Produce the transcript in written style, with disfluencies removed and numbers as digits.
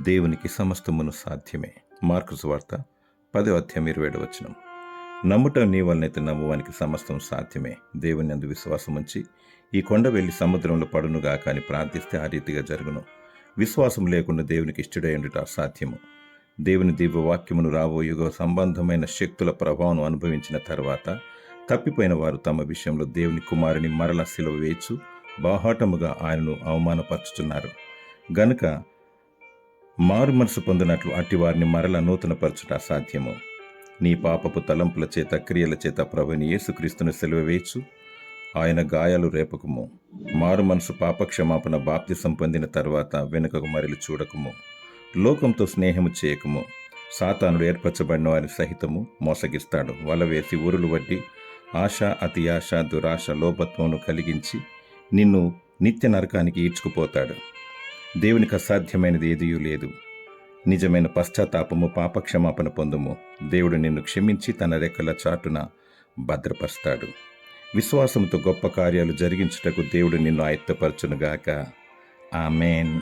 దేవునికి సమస్తమును సాధ్యమే. మార్కు సువార్త 10:27. నమ్ముట నీ వలనైతే నమ్మువానికి సమస్తం సాధ్యమే. దేవుని యందు విశ్వాసం ఉంచి ఈ కొండ వెళ్లి సముద్రంలో పడునుగాక అని ప్రార్థిస్తే ఆ రీతిగా జరుగును. విశ్వాసం లేకుండా దేవునికి ఇష్టడైండుట అసాధ్యము. దేవుని దివ్య వాక్యమును రాబోయుగ సంబంధమైన శక్తుల ప్రభావం అనుభవించిన తర్వాత తప్పిపోయిన వారు తమ విషయంలో దేవుని కుమారుని మరల సిలువ వేయచ్చు బాహాటముగా ఆయనను అవమానపరుచుతున్నారు గనుక మారు మనసు పొందినట్లు అట్టి వారిని మరల నూతనపరచుట అసాధ్యము. నీ పాపపు తలంపుల చేత క్రియల చేత ప్రభుని యేసుక్రీస్తును సిలువ వేయచ్చు ఆయన గాయాలు రేపకము. మారు మనసు పాపక్షమాపణ బాప్తిసం పొందిన తర్వాత వెనుకకు మరలి చూడకము. లోకంతో స్నేహము చేయకము. సాతానుడు ఏర్పరచబడిన వారిని సహితము మోసగిస్తాడు. వల వేసి ఊరులు వడ్డి ఆశ, అతి ఆశ, దురాశ, లోపత్వమును కలిగించి నిన్ను నిత్య నరకానికి ఈడ్చుకుపోతాడు. దేవునికి అసాధ్యమైనది ఏదియూ లేదు. నిజమైన పశ్చాత్తాపము, పాపక్షమాపణ పొందుము. దేవుడు నిన్ను క్షమించి తన రెక్కల చాటున భద్రపరుస్తాడు. విశ్వాసముతో గొప్ప కార్యాలు జరిగించుటకు దేవుడు నిన్ను ఆయత్తపరచునుగాక. ఆమేన్.